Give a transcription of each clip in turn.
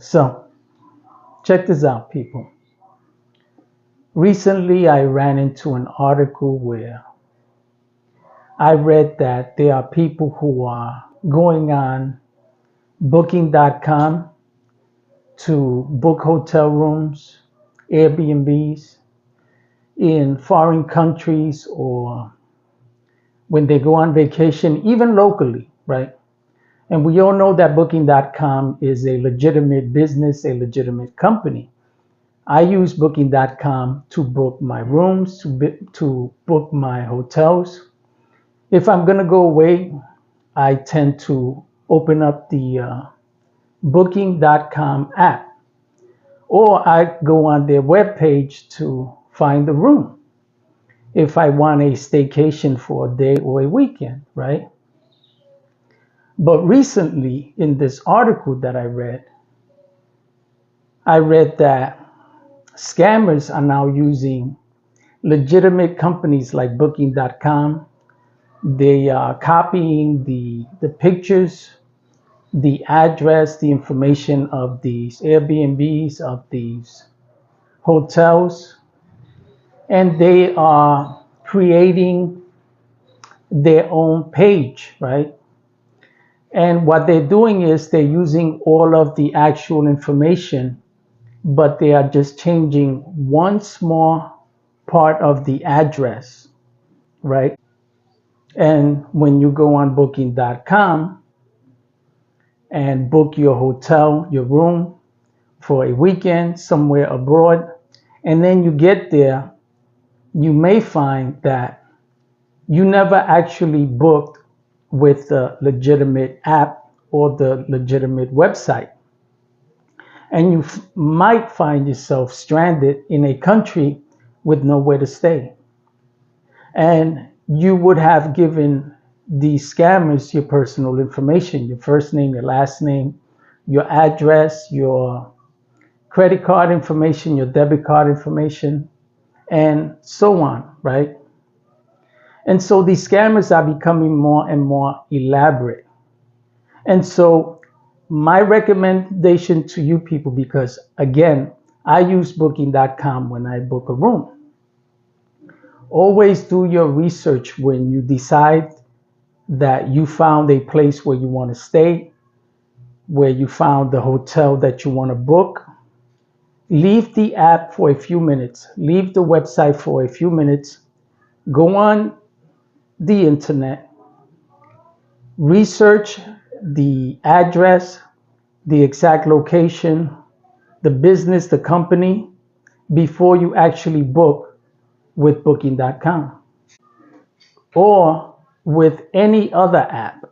So, check this out, people. Recently, I ran into an article where I read that there are people who are going on booking.com to book hotel rooms, Airbnbs in foreign countries or when they go on vacation, even locally, right? And we all know that booking.com is a legitimate business, a legitimate company. I use booking.com to book my rooms, to book my hotels. If I'm going to go away, I tend to open up the booking.com app, or I go on their webpage to find the room if I want a staycation for a day or a weekend, right? But recently, in this article that I read that scammers are now using legitimate companies like booking.com. They are copying the pictures, the address, the information of these Airbnbs, of these hotels, and they are creating their own page, right? And what they're doing is they're using all of the actual information, but they are just changing one small part of the address, right? And when you go on booking.com and book your hotel, your room for a weekend somewhere abroad, and then you get there, you may find that you never actually booked with the legitimate app or the legitimate website. And you might find yourself stranded in a country with nowhere to stay. And you would have given these scammers your personal information, your first name, your last name, your address, your credit card information, your debit card information, and so on, right? And so these scammers are becoming more and more elaborate. And so my recommendation to you people, because again, I use booking.com when I book a room. Always do your research when you decide that you found a place where you want to stay, where you found the hotel that you want to book. Leave the app for a few minutes, leave the website for a few minutes, go on the internet, research the address, the exact location, the business, the company, before you actually book with booking.com or with any other app.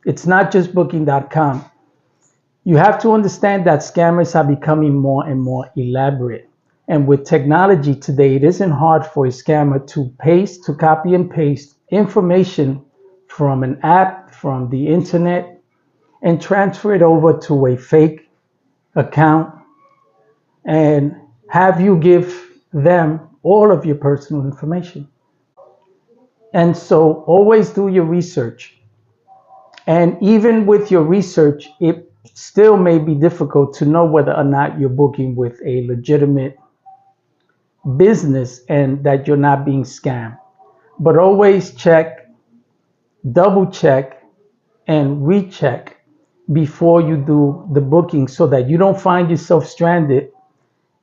It's not just booking.com. You have to understand that scammers are becoming more and more elaborate. And with technology today, it isn't hard for a scammer to copy and paste information from an app, from the internet, and transfer it over to a fake account and have you give them all of your personal information. And so always do your research. And even with your research, it still may be difficult to know whether or not you're booking with a legitimate business and that you're not being scammed. But always check, double check, and recheck before you do the booking so that you don't find yourself stranded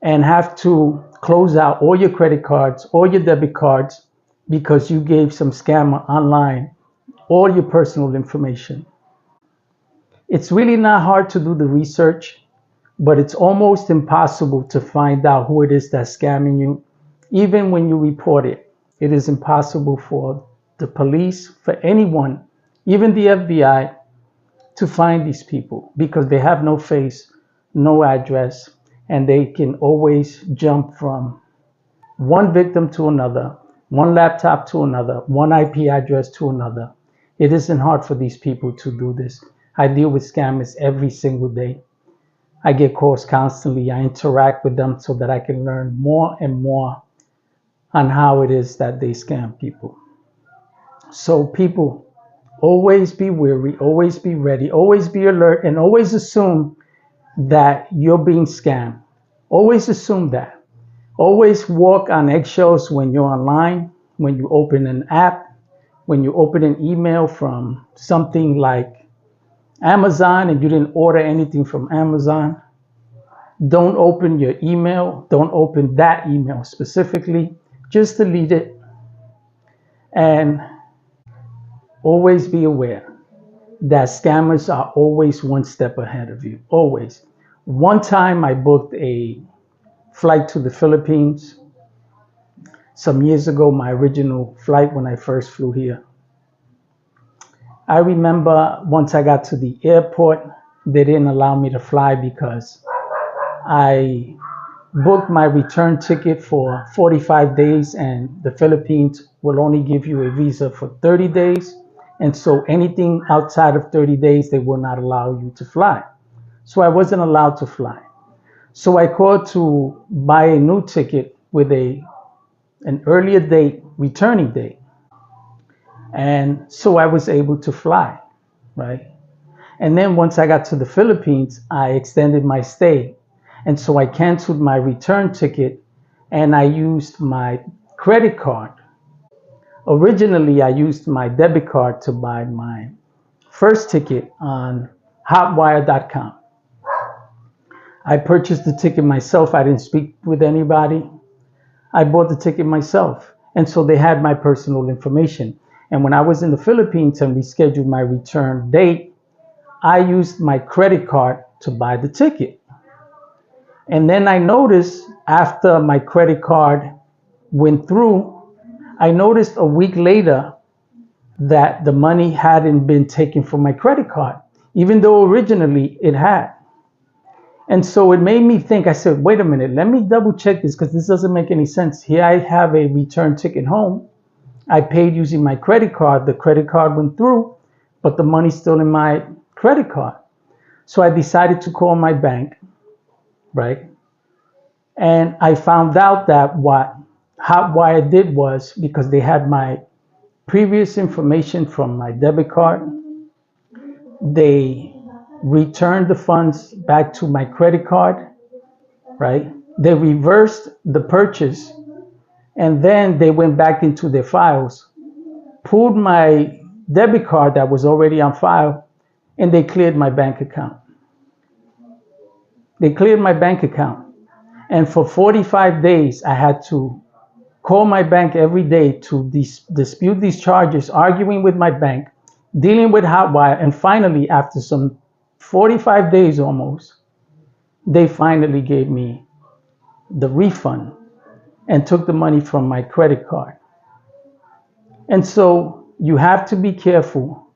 and have to close out all your credit cards, all your debit cards, because you gave some scammer online all your personal information. It's really not hard to do the research, but it's almost impossible to find out who it is that's scamming you. Even when you report it, it is impossible for the police, for anyone, even the FBI, to find these people because they have no face, no address, and they can always jump from one victim to another, one laptop to another, one IP address to another. It isn't hard for these people to do this. I deal with scammers every single day. I get calls constantly. I interact with them so that I can learn more and more on how it is that they scam people. So people, always be wary, always be ready, always be alert, and always assume that you're being scammed. Always assume that. Always walk on eggshells when you're online, when you open an app, when you open an email from something like Amazon and you didn't order anything from Amazon. Don't open your email. Don't open that email specifically. Just delete it. And always be aware that scammers are always one step ahead of you. Always. One time I booked a flight to the Philippines some years ago, my original flight when I first flew here. I remember once I got to the airport, they didn't allow me to fly because I booked my return ticket for 45 days and the Philippines will only give you a visa for 30 days. And so anything outside of 30 days, they will not allow you to fly. So I wasn't allowed to fly. So I called to buy a new ticket with an earlier date, returning date. And so I was able to fly, right? And then once I got to the Philippines, I extended my stay. And so I canceled my return ticket and I used my credit card. Originally, I used my debit card to buy my first ticket on Hotwire.com. I purchased the ticket myself. I didn't speak with anybody. I bought the ticket myself. And so they had my personal information. And when I was in the Philippines and we scheduled my return date, I used my credit card to buy the ticket. And then I noticed after my credit card went through, I noticed a week later that the money hadn't been taken from my credit card, even though originally it had. And so it made me think, I said, wait a minute, let me double check this because this doesn't make any sense. Here I have a return ticket home. I paid using my credit card. The credit card went through, but the money's still in my credit card. So I decided to call my bank, right? And I found out that what Hotwire did was, because they had my previous information from my debit card, they returned the funds back to my credit card, right? They reversed the purchase and then they went back into their files, pulled my debit card that was already on file, and they cleared my bank account. They cleared my bank account. And for 45 days, I had to call my bank every day to dispute these charges, arguing with my bank, dealing with Hotwire. And finally, after some 45 days almost, they finally gave me the refund and took the money from my credit card. And so you have to be careful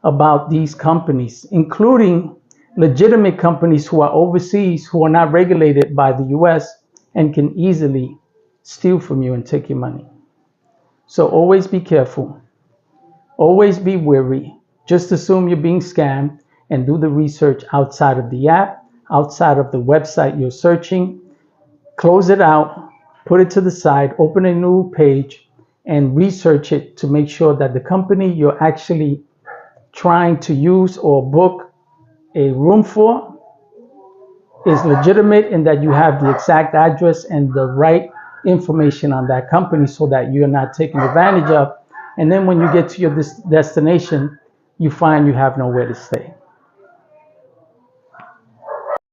about these companies, including legitimate companies who are overseas, who are not regulated by the US and can easily steal from you and take your money. So always be careful. Always be wary. Just assume you're being scammed and do the research outside of the app, outside of the website you're searching. Close it out, put it to the side, open a new page, and research it to make sure that the company you're actually trying to use or book a room for is legitimate and that you have the exact address and the right information on that company so that you're not taken advantage of. And then when you get to your destination, you find you have nowhere to stay.